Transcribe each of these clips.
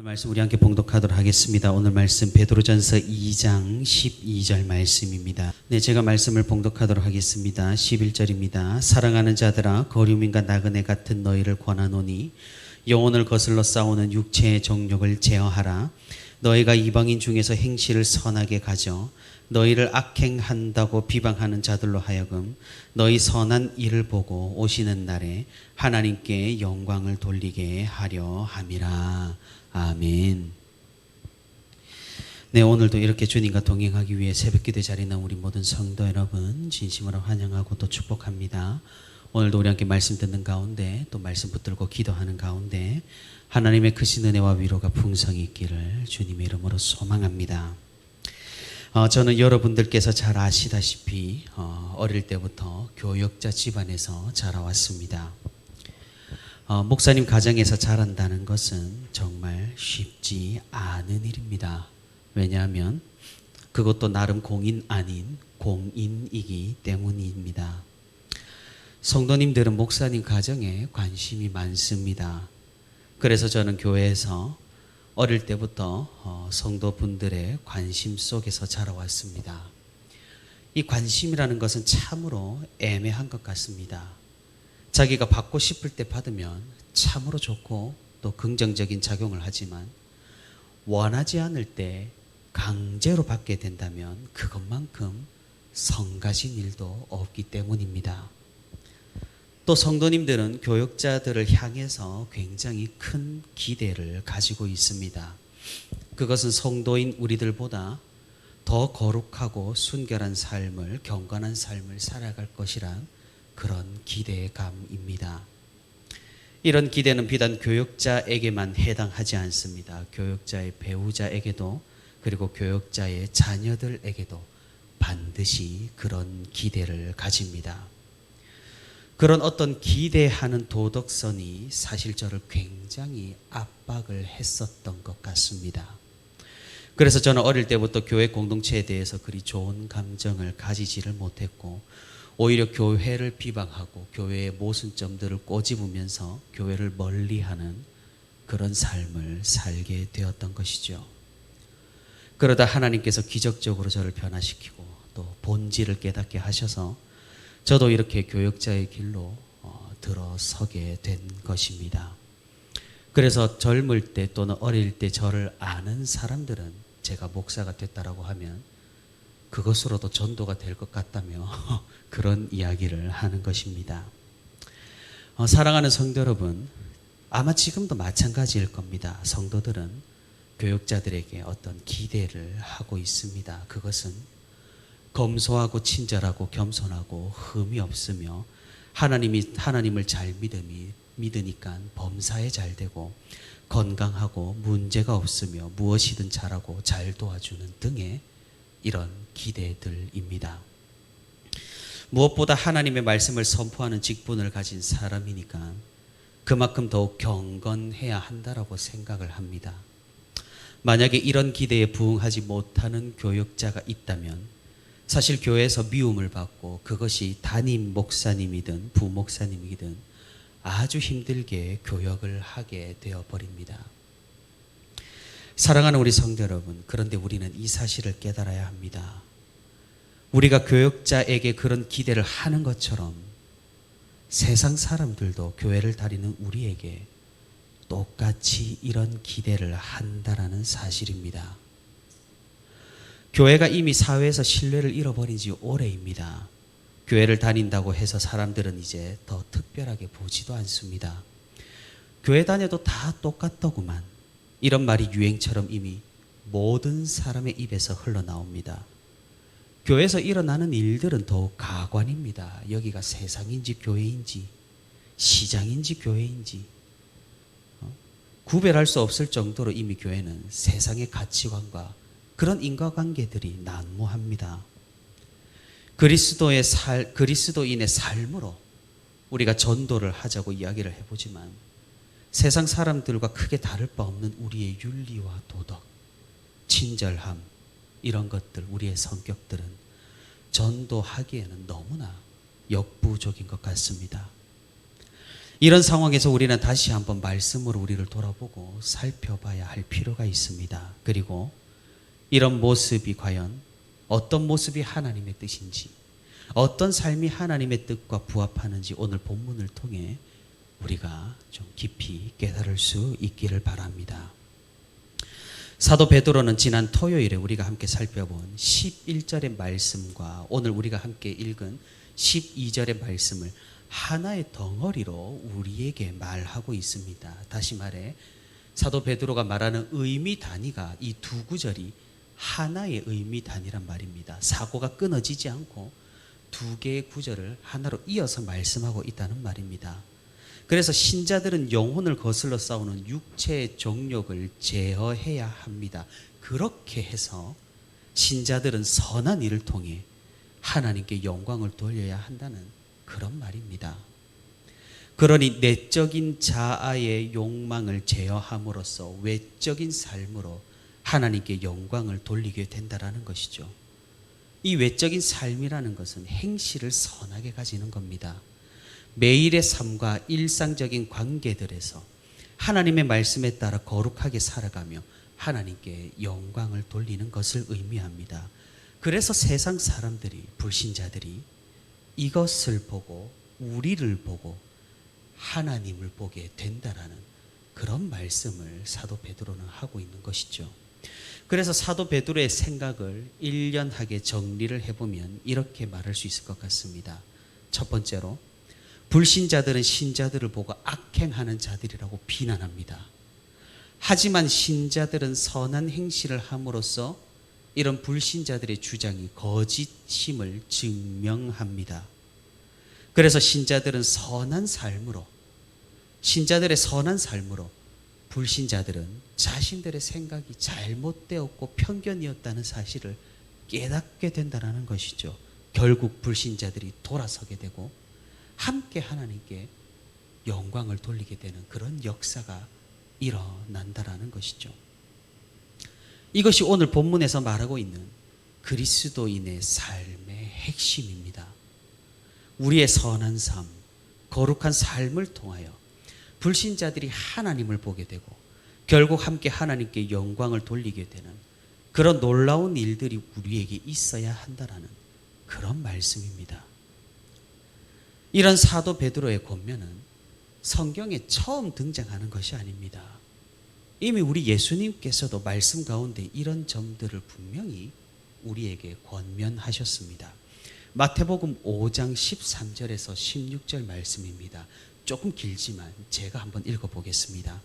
말씀 우리 함께 봉독하도록 하겠습니다. 오늘 말씀 베드로전서 2장 12절 말씀입니다. 네, 제가 말씀을 봉독하도록 하겠습니다. 11절입니다. 사랑하는 자들아, 거류민과 나그네 같은 너희를 권하노니 영혼을 거슬러 싸우는 육체의 정욕을 제어하라. 너희가 이방인 중에서 행실을 선하게 가져 너희를 악행한다고 비방하는 자들로 하여금 너희 선한 일을 보고 오시는 날에 하나님께 영광을 돌리게 하려 함이라. 아멘. 네, 오늘도 이렇게 주님과 동행하기 위해 새벽기도에 자리한 우리 모든 성도 여러분 진심으로 환영하고 또 축복합니다. 오늘도 우리 함께 말씀 듣는 가운데 또 말씀 붙들고 기도하는 가운데 하나님의 크신 은혜와 위로가 풍성히 있기를 주님의 이름으로 소망합니다. 저는 여러분들께서 잘 아시다시피 어릴 때부터 교역자 집안에서 자라왔습니다. 목사님 가정에서 자란다는 것은 정말 쉽지 않은 일입니다. 왜냐하면 그것도 나름 공인 아닌 공인이기 때문입니다. 성도님들은 목사님 가정에 관심이 많습니다. 그래서 저는 교회에서 어릴 때부터 성도분들의 관심 속에서 자라왔습니다. 이 관심이라는 것은 참으로 애매한 것 같습니다. 자기가 받고 싶을 때 받으면 참으로 좋고 또 긍정적인 작용을 하지만 원하지 않을 때 강제로 받게 된다면 그것만큼 성가신 일도 없기 때문입니다. 또 성도님들은 교역자들을 향해서 굉장히 큰 기대를 가지고 있습니다. 그것은 성도인 우리들보다 더 거룩하고 순결한 삶을, 경건한 삶을 살아갈 것이란 그런 기대감입니다. 이런 기대는 비단 교역자에게만 해당하지 않습니다. 교역자의 배우자에게도 그리고 교역자의 자녀들에게도 반드시 그런 기대를 가집니다. 그런 어떤 기대하는 도덕성이 사실 저를 굉장히 압박을 했었던 것 같습니다. 그래서 저는 어릴 때부터 교회 공동체에 대해서 그리 좋은 감정을 가지지를 못했고 오히려 교회를 비방하고 교회의 모순점들을 꼬집으면서 교회를 멀리하는 그런 삶을 살게 되었던 것이죠. 그러다 하나님께서 기적적으로 저를 변화시키고 또 본질을 깨닫게 하셔서 저도 이렇게 교역자의 길로 들어서게 된 것입니다. 그래서 젊을 때 또는 어릴 때 저를 아는 사람들은 제가 목사가 됐다라고 하면 그것으로도 전도가 될 것 같다며 그런 이야기를 하는 것입니다. 사랑하는 성도 여러분, 아마 지금도 마찬가지일 겁니다. 성도들은 교역자들에게 어떤 기대를 하고 있습니다. 그것은 검소하고 친절하고 겸손하고 흠이 없으며 하나님을 잘 믿으니까 범사에 잘 되고 건강하고 문제가 없으며 무엇이든 잘하고 잘 도와주는 등의 이런 기대들입니다. 무엇보다 하나님의 말씀을 선포하는 직분을 가진 사람이니까 그만큼 더욱 경건해야 한다라고 생각을 합니다. 만약에 이런 기대에 부응하지 못하는 교역자가 있다면 사실 교회에서 미움을 받고 그것이 담임 목사님이든 부목사님이든 아주 힘들게 교역을 하게 되어버립니다. 사랑하는 우리 성도 여러분, 그런데 우리는 이 사실을 깨달아야 합니다. 우리가 교역자에게 그런 기대를 하는 것처럼 세상 사람들도 교회를 다니는 우리에게 똑같이 이런 기대를 한다라는 사실입니다. 교회가 이미 사회에서 신뢰를 잃어버린 지 오래입니다. 교회를 다닌다고 해서 사람들은 이제 더 특별하게 보지도 않습니다. 교회 다녀도 다 똑같더구만. 이런 말이 유행처럼 이미 모든 사람의 입에서 흘러나옵니다. 교회에서 일어나는 일들은 더욱 가관입니다. 여기가 세상인지 교회인지 시장인지 교회인지 구별할 수 없을 정도로 이미 교회는 세상의 가치관과 그런 인과관계들이 난무합니다. 그리스도인의 삶으로 우리가 전도를 하자고 이야기를 해보지만 세상 사람들과 크게 다를 바 없는 우리의 윤리와 도덕, 친절함 이런 것들, 우리의 성격들은 전도하기에는 너무나 역부족인 것 같습니다. 이런 상황에서 우리는 다시 한번 말씀으로 우리를 돌아보고 살펴봐야 할 필요가 있습니다. 그리고 이런 모습이 과연 어떤 모습이 하나님의 뜻인지, 어떤 삶이 하나님의 뜻과 부합하는지 오늘 본문을 통해 우리가 좀 깊이 깨달을 수 있기를 바랍니다. 사도 베드로는 지난 토요일에 우리가 함께 살펴본 11절의 말씀과 오늘 우리가 함께 읽은 12절의 말씀을 하나의 덩어리로 우리에게 말하고 있습니다. 다시 말해 사도 베드로가 말하는 의미 단위가 이 두 구절이 하나의 의미 단위란 말입니다. 사고가 끊어지지 않고 두 개의 구절을 하나로 이어서 말씀하고 있다는 말입니다. 그래서 신자들은 영혼을 거슬러 싸우는 육체의 정욕을 제어해야 합니다. 그렇게 해서 신자들은 선한 일을 통해 하나님께 영광을 돌려야 한다는 그런 말입니다. 그러니 내적인 자아의 욕망을 제어함으로써 외적인 삶으로 하나님께 영광을 돌리게 된다라는 것이죠. 이 외적인 삶이라는 것은 행실을 선하게 가지는 겁니다. 매일의 삶과 일상적인 관계들에서 하나님의 말씀에 따라 거룩하게 살아가며 하나님께 영광을 돌리는 것을 의미합니다. 그래서 세상 사람들이, 불신자들이 이것을 보고 우리를 보고 하나님을 보게 된다라는 그런 말씀을 사도 베드로는 하고 있는 것이죠. 그래서 사도 베드로의 생각을 일련하게 정리를 해보면 이렇게 말할 수 있을 것 같습니다. 첫 번째로, 불신자들은 신자들을 보고 악행하는 자들이라고 비난합니다. 하지만 신자들은 선한 행실을 함으로써 이런 불신자들의 주장이 거짓임을 증명합니다. 그래서 신자들의 선한 삶으로 불신자들은 자신들의 생각이 잘못되었고 편견이었다는 사실을 깨닫게 된다는 것이죠. 결국 불신자들이 돌아서게 되고 함께 하나님께 영광을 돌리게 되는 그런 역사가 일어난다라는 것이죠. 이것이 오늘 본문에서 말하고 있는 그리스도인의 삶의 핵심입니다. 우리의 선한 삶, 거룩한 삶을 통하여 불신자들이 하나님을 보게 되고 결국 함께 하나님께 영광을 돌리게 되는 그런 놀라운 일들이 우리에게 있어야 한다라는 그런 말씀입니다. 이런 사도 베드로의 권면은 성경에 처음 등장하는 것이 아닙니다. 이미 우리 예수님께서도 말씀 가운데 이런 점들을 분명히 우리에게 권면하셨습니다. 마태복음 5장 13절에서 16절 말씀입니다. 조금 길지만 제가 한번 읽어보겠습니다.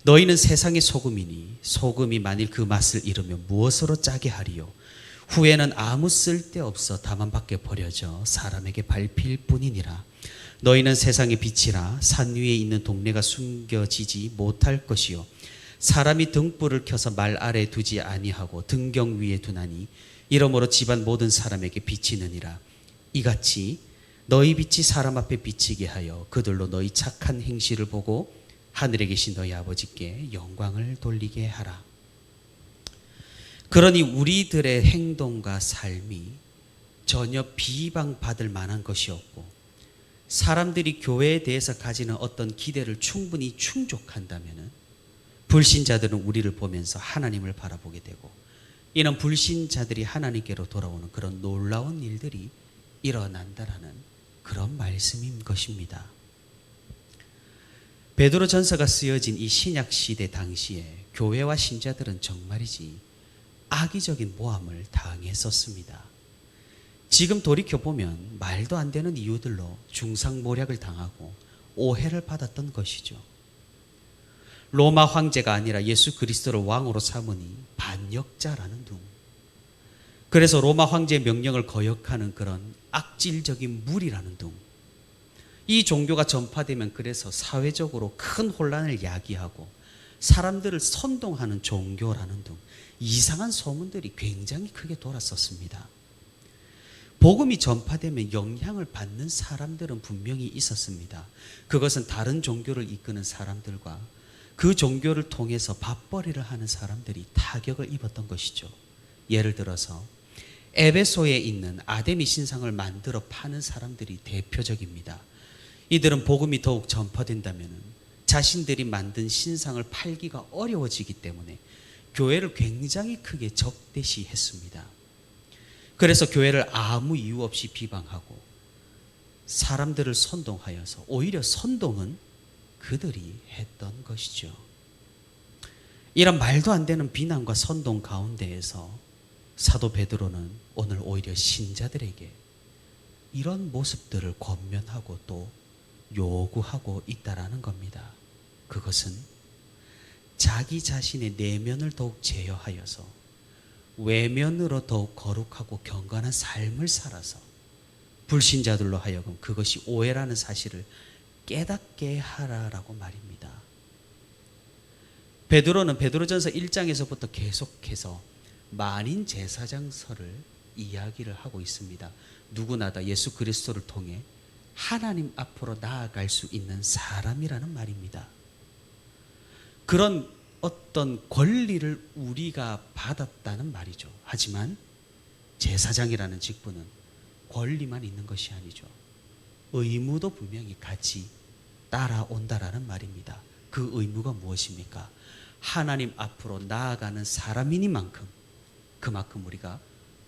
너희는 세상의 소금이니 소금이 만일 그 맛을 잃으면 무엇으로 짜게 하리요? 후에는 아무 쓸데없어 다만 밖에 버려져 사람에게 밟힐 뿐이니라. 너희는 세상의 빛이라. 산 위에 있는 동네가 숨겨지지 못할 것이요 사람이 등불을 켜서 말 아래에 두지 아니하고 등경 위에 두나니 이러므로 집안 모든 사람에게 비치느니라. 이같이 너희 빛이 사람 앞에 비치게 하여 그들로 너희 착한 행실을 보고 하늘에 계신 너희 아버지께 영광을 돌리게 하라. 그러니 우리들의 행동과 삶이 전혀 비방받을 만한 것이었고 사람들이 교회에 대해서 가지는 어떤 기대를 충분히 충족한다면 불신자들은 우리를 보면서 하나님을 바라보게 되고 이는 불신자들이 하나님께로 돌아오는 그런 놀라운 일들이 일어난다라는 그런 말씀인 것입니다. 베드로 전서가 쓰여진 이 신약 시대 당시에 교회와 신자들은 정말이지 악의적인 모함을 당했었습니다. 지금 돌이켜보면 말도 안 되는 이유들로 중상모략을 당하고 오해를 받았던 것이죠. 로마 황제가 아니라 예수 그리스도를 왕으로 삼으니 반역자라는 둥. 그래서 로마 황제의 명령을 거역하는 그런 악질적인 무리라는 둥. 이 종교가 전파되면 그래서 사회적으로 큰 혼란을 야기하고 사람들을 선동하는 종교라는 등 이상한 소문들이 굉장히 크게 돌았었습니다. 복음이 전파되면 영향을 받는 사람들은 분명히 있었습니다. 그것은 다른 종교를 이끄는 사람들과 그 종교를 통해서 밥벌이를 하는 사람들이 타격을 입었던 것이죠. 예를 들어서 에베소에 있는 아데미 신상을 만들어 파는 사람들이 대표적입니다. 이들은 복음이 더욱 전파된다면 자신들이 만든 신상을 팔기가 어려워지기 때문에 교회를 굉장히 크게 적대시했습니다. 그래서 교회를 아무 이유 없이 비방하고 사람들을 선동하여서 오히려 선동은 그들이 했던 것이죠. 이런 말도 안 되는 비난과 선동 가운데에서 사도 베드로는 오늘 오히려 신자들에게 이런 모습들을 권면하고 또 요구하고 있다라는 겁니다. 그것은 자기 자신의 내면을 더욱 제어하여서 외면으로 더욱 거룩하고 경건한 삶을 살아서 불신자들로 하여금 그것이 오해라는 사실을 깨닫게 하라라고 말입니다. 베드로는 베드로전서 1장에서부터 계속해서 만인 제사장설을 이야기를 하고 있습니다. 누구나 다 예수 그리스도를 통해 하나님 앞으로 나아갈 수 있는 사람이라는 말입니다. 그런 어떤 권리를 우리가 받았다는 말이죠. 하지만 제사장이라는 직분은 권리만 있는 것이 아니죠. 의무도 분명히 같이 따라온다라는 말입니다. 그 의무가 무엇입니까? 하나님 앞으로 나아가는 사람이니만큼 그만큼 우리가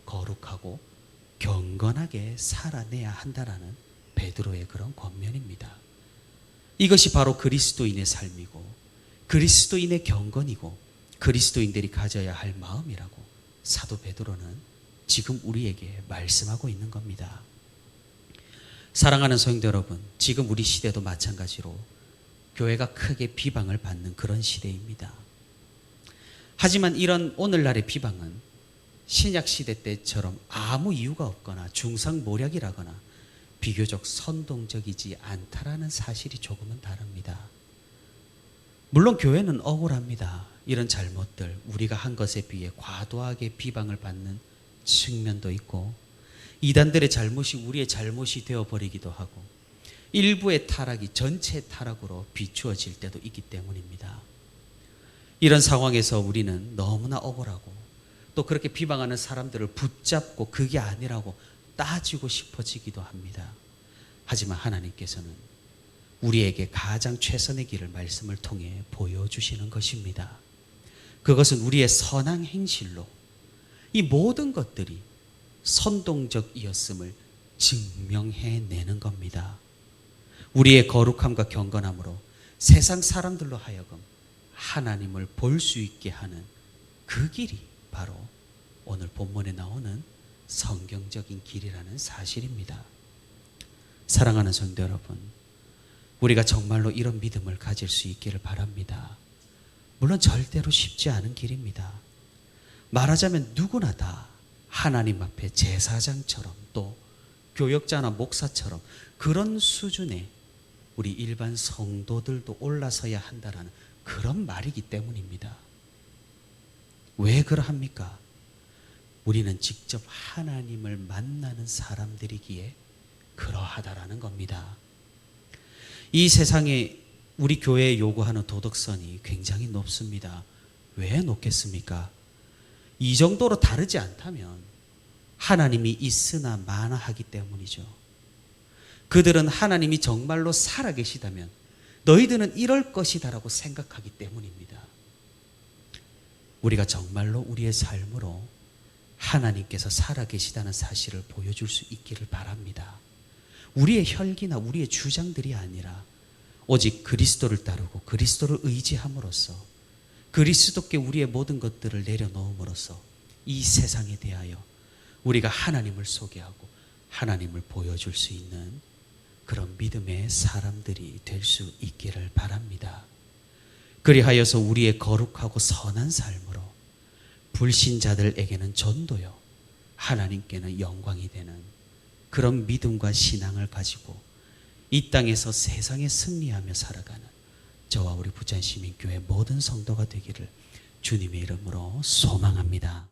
거룩하고 경건하게 살아내야 한다라는 베드로의 그런 권면입니다. 이것이 바로 그리스도인의 삶이고 그리스도인의 경건이고 그리스도인들이 가져야 할 마음이라고 사도 베드로는 지금 우리에게 말씀하고 있는 겁니다. 사랑하는 성도 여러분, 지금 우리 시대도 마찬가지로 교회가 크게 비방을 받는 그런 시대입니다. 하지만 이런 오늘날의 비방은 신약시대 때처럼 아무 이유가 없거나 중상모략이라거나 비교적 선동적이지 않다라는 사실이 조금은 다릅니다. 물론 교회는 억울합니다. 이런 잘못들, 우리가 한 것에 비해 과도하게 비방을 받는 측면도 있고 이단들의 잘못이 우리의 잘못이 되어버리기도 하고 일부의 타락이 전체 타락으로 비추어질 때도 있기 때문입니다. 이런 상황에서 우리는 너무나 억울하고 또 그렇게 비방하는 사람들을 붙잡고 그게 아니라고 따지고 싶어지기도 합니다. 하지만 하나님께서는 우리에게 가장 최선의 길을 말씀을 통해 보여주시는 것입니다. 그것은 우리의 선한 행실로 이 모든 것들이 선동적이었음을 증명해내는 겁니다. 우리의 거룩함과 경건함으로 세상 사람들로 하여금 하나님을 볼 수 있게 하는 그 길이 바로 오늘 본문에 나오는 성경적인 길이라는 사실입니다. 사랑하는 성도 여러분, 우리가 정말로 이런 믿음을 가질 수 있기를 바랍니다. 물론 절대로 쉽지 않은 길입니다. 말하자면 누구나 다 하나님 앞에 제사장처럼 또 교역자나 목사처럼 그런 수준의 우리 일반 성도들도 올라서야 한다라는 그런 말이기 때문입니다. 왜 그러합니까? 우리는 직접 하나님을 만나는 사람들이기에 그러하다라는 겁니다. 이 세상에 우리 교회에 요구하는 도덕선이 굉장히 높습니다. 왜 높겠습니까? 이 정도로 다르지 않다면 하나님이 있으나 마나하기 때문이죠. 그들은 하나님이 정말로 살아계시다면 너희들은 이럴 것이다라고 생각하기 때문입니다. 우리가 정말로 우리의 삶으로 하나님께서 살아계시다는 사실을 보여줄 수 있기를 바랍니다. 우리의 혈기나 우리의 주장들이 아니라 오직 그리스도를 따르고 그리스도를 의지함으로써 그리스도께 우리의 모든 것들을 내려놓음으로써 이 세상에 대하여 우리가 하나님을 소개하고 하나님을 보여줄 수 있는 그런 믿음의 사람들이 될 수 있기를 바랍니다. 그리하여서 우리의 거룩하고 선한 삶으로 불신자들에게는 전도요 하나님께는 영광이 되는 그런 믿음과 신앙을 가지고 이 땅에서 세상에 승리하며 살아가는 저와 우리 부천시민교회 모든 성도가 되기를 주님의 이름으로 소망합니다.